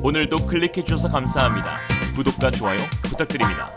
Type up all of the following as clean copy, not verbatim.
오늘도 클릭해주셔서 감사합니다. 구독과 좋아요 부탁드립니다.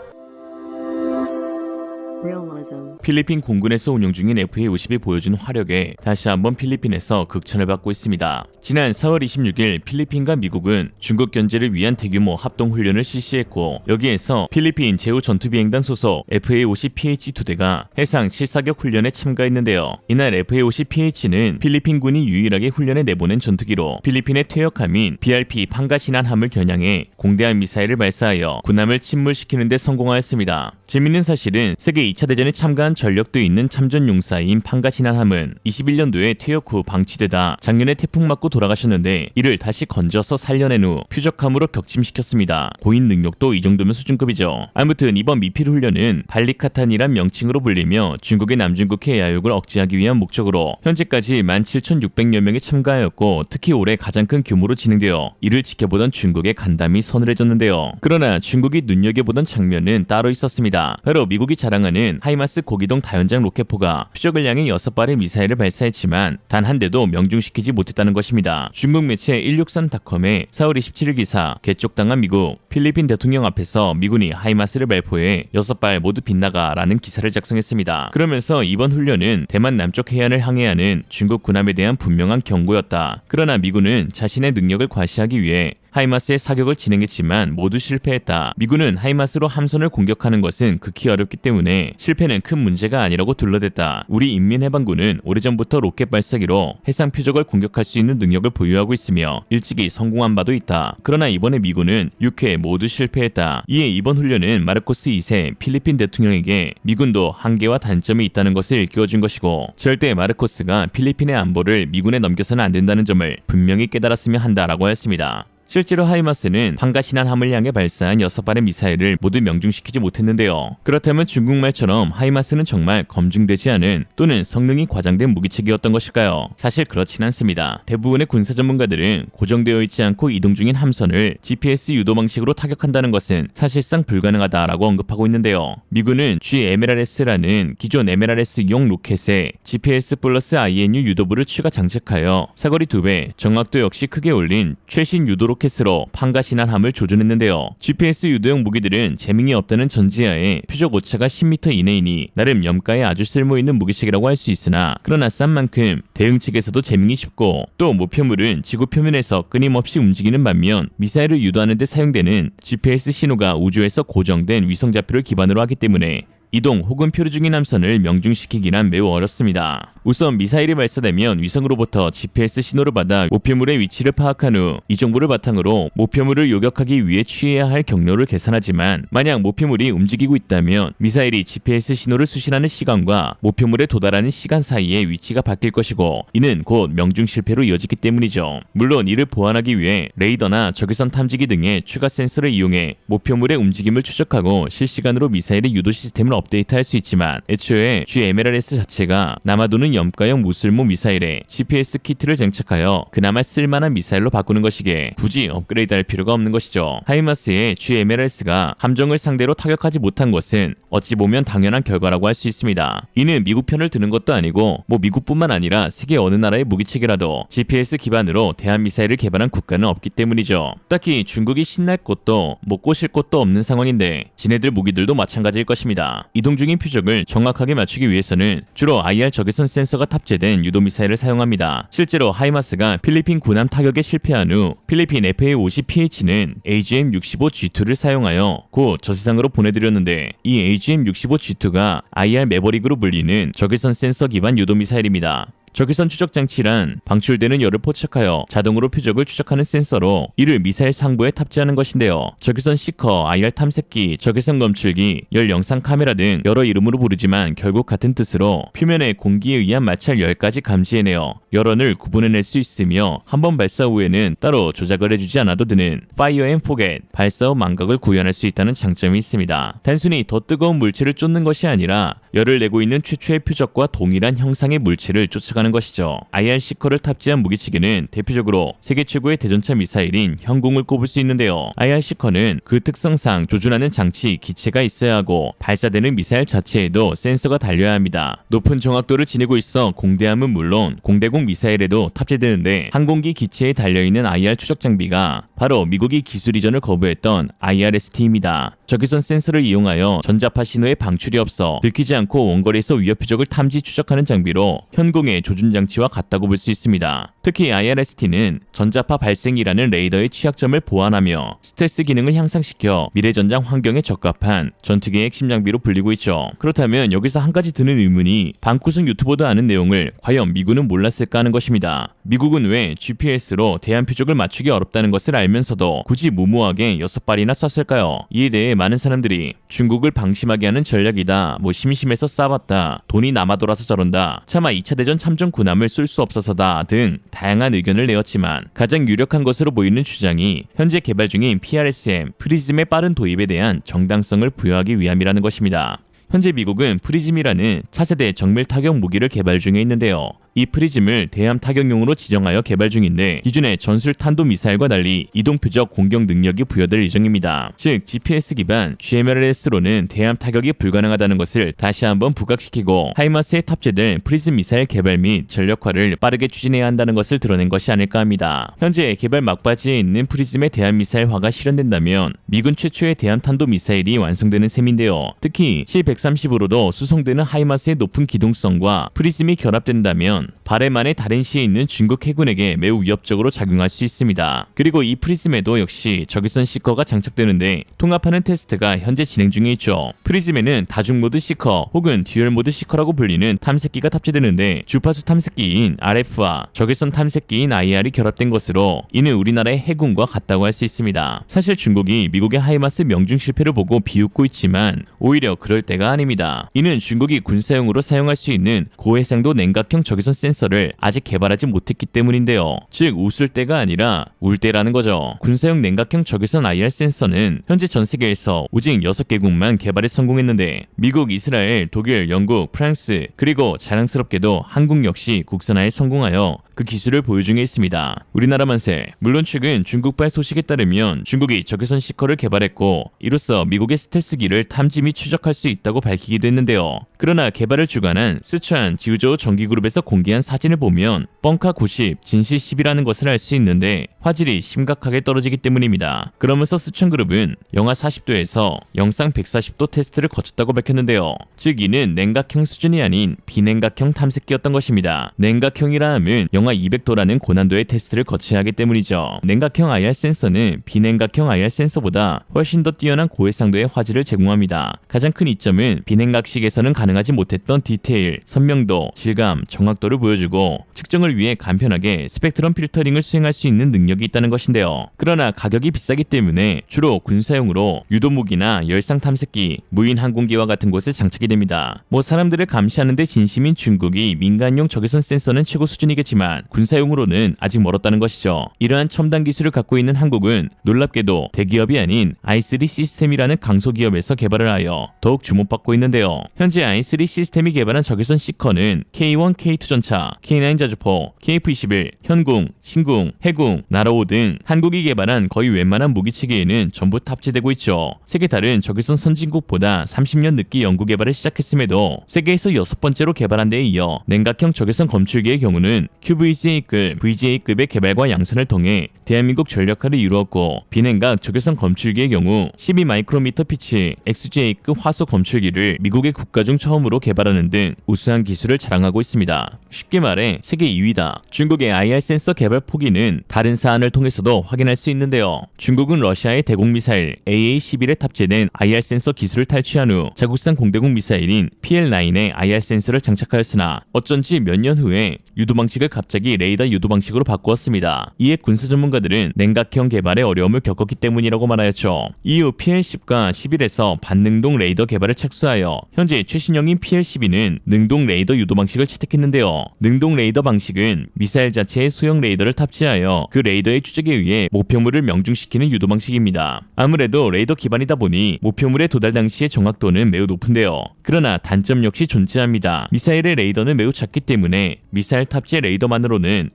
필리핀 공군에서 운용 중인 FA-50이 보여준 화력에 다시 한번 필리핀에서 극찬을 받고 있습니다. 지난 4월 26일 필리핀과 미국은 중국 견제를 위한 대규모 합동훈련을 실시했고, 여기에서 필리핀 제후전투비행단 소속 FA-50PH-2대가 해상 실사격 훈련에 참가했는데요. 이날 FA-50PH는 필리핀군이 유일하게 훈련에 내보낸 전투기로 필리핀의 퇴역함인 BRP 판가시난함을 겨냥해 공대한 미사일을 발사하여 군함을 침몰시키는 데 성공하였습니다. 재밌는 사실은 세계 2차 대전에 참가한 전력도 있는 참전 용사인 판가시난함은 21년도에 퇴역 후 방치되다 작년에 태풍 맞고 돌아가셨는데, 이를 다시 건져서 살려낸 후 표적함으로 격침시켰습니다. 고인 능력도 이 정도면 수준급이죠. 아무튼 이번 미필 훈련은 발리카탄이란 명칭으로 불리며 중국의 남중국해 야욕을 억제하기 위한 목적으로 현재까지 17,600여 명이 참가하였고, 특히 올해 가장 큰 규모로 진행되어 이를 지켜보던 중국의 간담이 서늘해졌는데요. 그러나 중국이 눈여겨보던 장면은 따로 있었습니다. 바로 미국이 자랑하는 하이마스 고기동 다연장 로켓포가 표적을 향해 6발의 미사일을 발사했지만 단 한 대도 명중시키지 못했다는 것입니다. 중국 매체 163.com의 4월 27일 기사, 개쪽당한 미국, 필리핀 대통령 앞에서 미군이 하이마스를 발포해 6발 모두 빗나가라는 기사를 작성했습니다. 그러면서 이번 훈련은 대만 남쪽 해안을 항해하는 중국 군함에 대한 분명한 경고였다. 그러나 미군은 자신의 능력을 과시하기 위해 하이마스의 사격을 진행했지만 모두 실패했다. 미군은 하이마스로 함선을 공격하는 것은 극히 어렵기 때문에 실패는 큰 문제가 아니라고 둘러댔다. 우리 인민해방군은 오래전부터 로켓 발사기로 해상 표적을 공격할 수 있는 능력을 보유하고 있으며 일찍이 성공한 바도 있다. 그러나 이번에 미군은 6회 모두 실패했다. 이에 이번 훈련은 마르코스 2세 필리핀 대통령에게 미군도 한계와 단점이 있다는 것을 일깨워준 것이고, 절대 마르코스가 필리핀의 안보를 미군에 넘겨서는 안 된다는 점을 분명히 깨달았으면 한다라고 했습니다. 실제로 하이마스는 판가시난함을 향해 발사한 6발의 미사일을 모두 명중시키지 못했는데요. 그렇다면 중국말처럼 하이마스는 정말 검증되지 않은 또는 성능이 과장된 무기체계였던 것일까요? 사실 그렇진 않습니다. 대부분의 군사 전문가들은 고정되어 있지 않고 이동 중인 함선을 GPS 유도 방식으로 타격한다는 것은 사실상 불가능하다라고 언급하고 있는데요. 미군은 GMLRS라는 기존 MLRS용 로켓에 GPS 플러스 INU 유도부를 추가 장착하여 사거리 2배, 정확도 역시 크게 올린 최신 유도 로켓으로 판가시난함을 조준했는데요. GPS 유도용 무기들은 재밍이 없다는 전제하에 표적 오차가 10m 이내이니 나름 염가에 아주 쓸모있는 무기체계라고 할 수 있으나, 그러나 싼 만큼 대응 측에서도 재밍이 쉽고, 또 목표물은 지구 표면에서 끊임없이 움직이는 반면 미사일을 유도하는 데 사용되는 GPS 신호가 우주에서 고정된 위성좌표를 기반으로 하기 때문에 이동 혹은 표류 중인 함선을 명중시키기란 매우 어렵습니다. 우선 미사일이 발사되면 위성으로부터 GPS 신호를 받아 목표물의 위치를 파악한 후 이 정보를 바탕으로 목표물을 요격하기 위해 취해야 할 경로를 계산하지만, 만약 목표물이 움직이고 있다면 미사일이 GPS 신호를 수신하는 시간과 목표물에 도달하는 시간 사이에 위치가 바뀔 것이고, 이는 곧 명중 실패로 이어지기 때문이죠. 물론 이를 보완하기 위해 레이더나 적외선 탐지기 등의 추가 센서를 이용해 목표물의 움직임을 추적하고 실시간으로 미사일의 유도 시스템을 업데이트할 수 있지만, 애초에 GMLRS 자체가 남아도는 염가형 무술모 미사일에 GPS 키트를 장착하여 그나마 쓸만한 미사일로 바꾸는 것이기에 굳이 업그레이드할 필요가 없는 것이죠. 하이마스의 GMLRS가 함정을 상대로 타격하지 못한 것은 어찌 보면 당연한 결과라고 할 수 있습니다. 이는 미국 편을 드는 것도 아니고 미국뿐만 아니라 세계 어느 나라의 무기체계라도 GPS 기반으로 대한미사일을 개발한 국가는 없기 때문이죠. 딱히 중국이 신날 곳도 못 꼬실 곳도 없는 상황인데 지네들 무기들도 마찬가지일 것입니다. 이동 중인 표적을 정확하게 맞추기 위해서는 주로 IR 적외선 센서가 탑재된 유도미사일을 사용합니다. 실제로 하이마스가 필리핀 군함 타격에 실패한 후 필리핀 FA-50PH는 AGM-65G2를 사용하여 곧 저세상으로 보내드렸는데, 이 AGM-65G2가 IR 매버릭으로 불리는 적외선 센서 기반 유도미사일입니다. 적외선 추적 장치란 방출되는 열을 포착하여 자동으로 표적을 추적하는 센서로 이를 미사일 상부에 탑재하는 것인데요. 적외선 시커, IR 탐색기, 적외선 검출기, 열 영상 카메라 등 여러 이름으로 부르지만 결국 같은 뜻으로 표면의 공기에 의한 마찰 열까지 감지해내어 열원을 구분해낼 수 있으며, 한번 발사 후에는 따로 조작을 해주지 않아도 되는 Fire and Forget, 발사 후 망각을 구현할 수 있다는 장점이 있습니다. 단순히 더 뜨거운 물체를 쫓는 것이 아니라 열을 내고 있는 최초의 표적과 동일한 형상의 물체를 쫓아가는 부여하는 것이죠. IR-C커를 탑재한 무기체계는 대표적으로 세계 최고의 대전차 미사일인 현궁을 꼽을 수 있는데요. IR-C커는 그 특성상 조준하는 장치, 기체가 있어야 하고 발사되는 미사일 자체에도 센서가 달려야 합니다. 높은 정확도를 지니고 있어 공대함은 물론 공대공 미사일에도 탑재되는데 항공기 기체에 달려있는 IR 추적 장비가 바로 미국이 기술 이전을 거부했던 IRST입니다. 적외선 센서를 이용하여 전자파 신호의 방출이 없어 들키지 않고 원거리에서 위협 표적을 탐지 추적하는 장비로 현궁의 조준 장치와 같다고 볼 수 있습니다. 특히 IRST는 전자파 발생이라는 레이더의 취약점을 보완하며 스텔스 기능을 향상시켜 미래전장 환경에 적합한 전투기의 핵심 장비로 불리고 있죠. 그렇다면 여기서 한 가지 드는 의문이 방구석 유튜버도 아는 내용을 과연 미군은 몰랐을까 하는 것입니다. 미국은 왜 GPS로 대한 표적을 맞추기 어렵다는 것을 알면서도 굳이 무모하게 6발이나 쐈을까요? 이에 대해 많은 사람들이 중국을 방심하게 하는 전략이다, 심심해서 쏴봤다, 돈이 남아 돌아서 저런다, 차마 2차 대전 참전 군함을 쏠 수 없어서다 등 다양한 의견을 내었지만 가장 유력한 것으로 보이는 주장이 현재 개발 중인 PRSM, 프리즘의 빠른 도입에 대한 정당성을 부여하기 위함이라는 것입니다. 현재 미국은 프리즘이라는 차세대 정밀 타격 무기를 개발 중에 있는데요. 이 프리즘을 대함 타격용으로 지정하여 개발 중인데 기존의 전술 탄도 미사일과 달리 이동 표적 공격 능력이 부여될 예정입니다. 즉 GPS 기반 GMLRS로는 대함 타격이 불가능하다는 것을 다시 한번 부각시키고 하이마스에 탑재된 프리즘 미사일 개발 및 전력화를 빠르게 추진해야 한다는 것을 드러낸 것이 아닐까 합니다. 현재 개발 막바지에 있는 프리즘의 대함 미사일화가 실현된다면 미군 최초의 대함 탄도 미사일이 완성되는 셈인데요. 특히 C-130으로도 수송되는 하이마스의 높은 기동성과 프리즘이 결합된다면 발해만의 다른 시에 있는 중국 해군에게 매우 위협적으로 작용할 수 있습니다. 그리고 이 프리즘에도 역시 적외선 시커가 장착되는데 통합하는 테스트가 현재 진행 중에 있죠. 프리즘에는 다중 모드 시커 혹은 듀얼 모드 시커라고 불리는 탐색기가 탑재되는데 주파수 탐색기인 RF와 적외선 탐색기인 IR이 결합된 것으로 이는 우리나라의 해군과 같다고 할 수 있습니다. 사실 중국이 미국의 하이마스 명중 실패를 보고 비웃고 있지만 오히려 그럴 때가 아닙니다. 이는 중국이 군사용으로 사용할 수 있는 고해상도 냉각형 적외선 센서를 아직 개발하지 못했기 때문인데요. 즉 웃을 때가 아니라 울 때라는 거죠. 군사용 냉각형 적외선 IR 센서는 현재 전 세계에서 오직 6개국만 개발에 성공했는데 미국, 이스라엘, 독일, 영국, 프랑스 그리고 자랑스럽게도 한국 역시 국산화에 성공하여 그 기술을 보유 중에 있습니다. 우리나라만세. 물론 최근 중국발 소식에 따르면 중국이 적외선 시커를 개발했고 이로써 미국의 스텔스기를 탐지 및 추적할 수 있다고 밝히기도 했는데요. 그러나 개발을 주관한 스촨 지우저우 전기그룹에서 공개한 사진을 보면 뻥카 90, 진실 10이라는 것을 알 수 있는데 화질이 심각하게 떨어지기 때문입니다. 그러면서 스촨그룹은 영하 40도에서 영상 140도 테스트를 거쳤다고 밝혔는데요. 즉 이는 냉각형 수준이 아닌 비냉각형 탐색기였던 것입니다. 냉각형이라 함은 영하 200도라는 고난도의 테스트를 거쳐야 하기 때문이죠. 냉각형 IR 센서는 비냉각형 IR 센서보다 훨씬 더 뛰어난 고해상도의 화질을 제공합니다. 가장 큰 이점은 비냉각식에서는 가능하지 못했던 디테일, 선명도, 질감, 정확도를 보여주고 측정을 위해 간편하게 스펙트럼 필터링을 수행할 수 있는 능력이 있다는 것인데요. 그러나 가격이 비싸기 때문에 주로 군사용으로 유도무기나 열상 탐색기, 무인 항공기와 같은 곳에 장착이 됩니다. 사람들을 감시하는 데 진심인 중국이 민간용 적외선 센서는 최고 수준이겠지만 군사용으로는 아직 멀었다는 것이죠. 이러한 첨단 기술을 갖고 있는 한국은 놀랍게도 대기업이 아닌 i3 시스템이라는 강소기업에서 개발을 하여 더욱 주목받고 있는데요. 현재 i3 시스템이 개발한 적외선 시커는 K1, K2 전차, K9 자주포, KF-21, 현궁, 신궁, 해궁, 나라호 등 한국이 개발한 거의 웬만한 무기체계에는 전부 탑재되고 있죠. 세계 다른 적외선 선진국보다 30년 늦게 연구 개발을 시작했음에도 세계에서 6번째로 개발한 데에 이어 냉각형 적외선 검출기의 경우는 QVCA급, VGA급의 개발과 양산을 통해 대한민국 전력화를 이루었고 비냉각 적외선 검출기의 경우 12마이크로미터 피치 XGA급 화소 검출기를 미국의 국가 중 처음으로 개발하는 등 우수한 기술을 자랑하고 있습니다. 쉽게 말해 세계 2위다. 중국의 IR 센서 개발 포기는 다른 사안을 통해서도 확인할 수 있는데요. 중국은 러시아의 대공 미사일 AA-11에 탑재된 IR 센서 기술을 탈취한 후 자국산 공대공 미사일인 PL-9에 IR 센서를 장착하였으나 어쩐지 몇 년 후에 유도방식을 갑자기 갑자기 레이더 유도 방식으로 바꾸었습니다. 이에 군사 전문가들은 냉각형 개발에 어려움을 겪었기 때문이라고 말하였죠. 이후 PL-10과 11에서 반능동 레이더 개발을 착수하여 현재 최신형인 PL-12는 능동 레이더 유도 방식을 채택했는데요. 능동 레이더 방식은 미사일 자체에 소형 레이더를 탑재하여 그 레이더의 추적에 의해 목표물을 명중시키는 유도 방식입니다. 아무래도 레이더 기반이다 보니 목표물의 도달 당시의 정확도는 매우 높은데요. 그러나 단점 역시 존재합니다. 미사일의 레이더는 매우 작기 때문에 미사일 탑재 레이더만으로는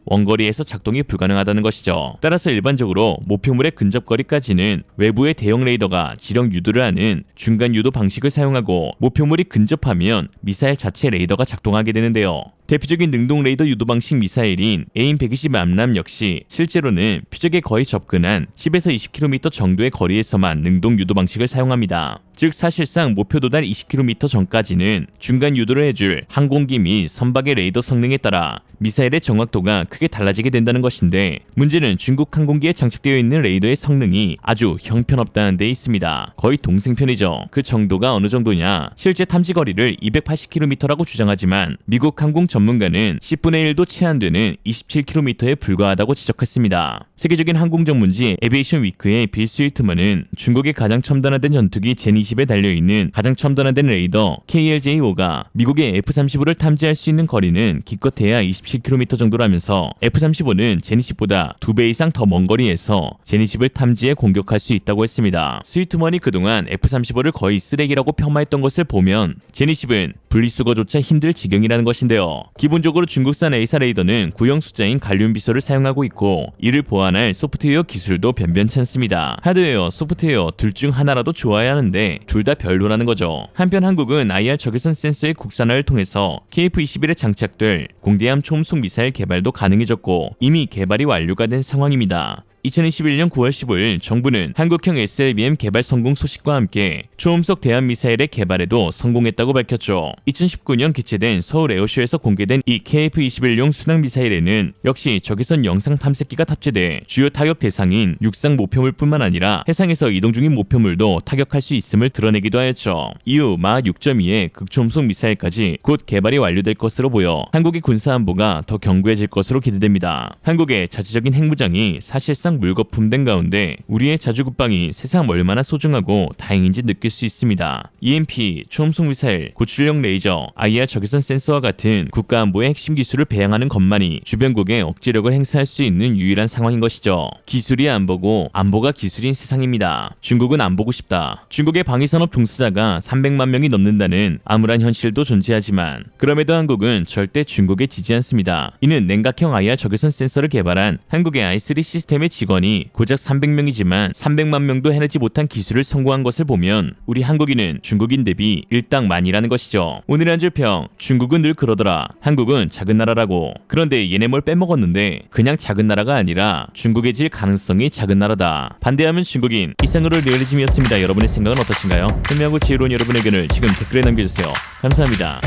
원거리에서 작동이 불가능하다는 것이죠. 따라서 일반적으로 목표물의 근접거리까지는 외부의 대형 레이더가 지령 유도를 하는 중간 유도 방식을 사용하고 목표물이 근접하면 미사일 자체 레이더가 작동하게 되는데요. 대표적인 능동 레이더 유도 방식 미사일인 AIM-120 암람 역시 실제로는 표적에 거의 접근한 10에서 20km 정도의 거리에서만 능동 유도 방식을 사용합니다. 즉 사실상 목표 도달 20km 전까지는 중간 유도를 해줄 항공기 및 선박의 레이더 성능에 따라 미사일의 정확도가 크게 달라지게 된다는 것인데, 문제는 중국 항공기에 장착되어 있는 레이더의 성능이 아주 형편없다는 데 있습니다. 거의 동생편이죠. 그 정도가 어느 정도냐? 실제 탐지 거리를 280km라고 주장하지만 미국 항공 전문가는 10분의 1도 채 안 되는 27km에 불과하다고 지적했습니다. 세계적인 항공 전문지 에비에이션 위크의 빌 스위트먼은 중국의 가장 첨단화된 전투기 젠20에 달려있는 가장 첨단화된 레이더 KLJ-5가 미국의 F-35를 탐지할 수 있는 거리는 기껏해야 27km 정도라면서 F-35는 젠20보다 2배 이상 더 먼 거리에서 젠20을 탐지해 공격할 수 있다고 했습니다. 스위트먼이 그동안 F-35를 거의 쓰레기라고 폄하했던 것을 보면 젠20은 분리수거조차 힘들 지경이라는 것인데요. 기본적으로 중국산 A사 레이더는 구형 숫자인 갈륨 비소를 사용하고 있고, 이를 보완할 소프트웨어 기술도 변변치 않습니다. 하드웨어, 소프트웨어 둘 중 하나라도 좋아야 하는데 둘 다 별로라는 거죠. 한편 한국은 IR 적외선 센서의 국산화를 통해서 KF-21에 장착될 공대함 초음속 미사일 개발도 가능해졌고 이미 개발이 완료가 된 상황입니다. 2021년 9월 15일 정부는 한국형 SLBM 개발 성공 소식과 함께 초음속 대함미사일의 개발에도 성공했다고 밝혔죠. 2019년 개최된 서울 에어쇼에서 공개된 이 KF-21용 순항미사일에는 역시 적외선 영상 탐색기가 탑재돼 주요 타격 대상인 육상 목표물뿐만 아니라 해상에서 이동 중인 목표물도 타격할 수 있음을 드러내기도 하였죠. 이후 마하 6.2의 극초음속 미사일까지 곧 개발이 완료될 것으로 보여 한국의 군사안보가 더 견고해질 것으로 기대됩니다. 한국의 자체적인 핵무장이 사실상 물거품된 가운데 우리의 자주국방이 세상 얼마나 소중하고 다행인지 느낄 수 있습니다. EMP, 초음속 미사일, 고출력 레이저, IR 적외선 센서와 같은 국가안보의 핵심 기술을 배양하는 것만이 주변국에 억제력을 행사할 수 있는 유일한 상황인 것이죠. 기술이 안보고 안보가 기술인 세상입니다. 중국은 안 보고 싶다. 중국의 방위산업 종사자가 300만 명이 넘는다는 암울한 현실도 존재하지만 그럼에도 한국은 절대 중국에 지지 않습니다. 이는 냉각형 IR 적외선 센서를 개발한 한국의 i3 시스템의 직원이 고작 300명이지만 300만 명도 해내지 못한 기술을 성공한 것을 보면 우리 한국인은 중국인 대비 일당만이라는 것이죠. 오늘의 한 줄 평, 중국은 늘 그러더라. 한국은 작은 나라라고. 그런데 얘네 뭘 빼먹었는데 그냥 작은 나라가 아니라 중국의 질 가능성이 작은 나라다. 반대하면 중국인. 이상으로 리얼리즘이었습니다. 여러분의 생각은 어떠신가요? 현명하고 지혜로운 여러분의 의견을 지금 댓글에 남겨주세요. 감사합니다.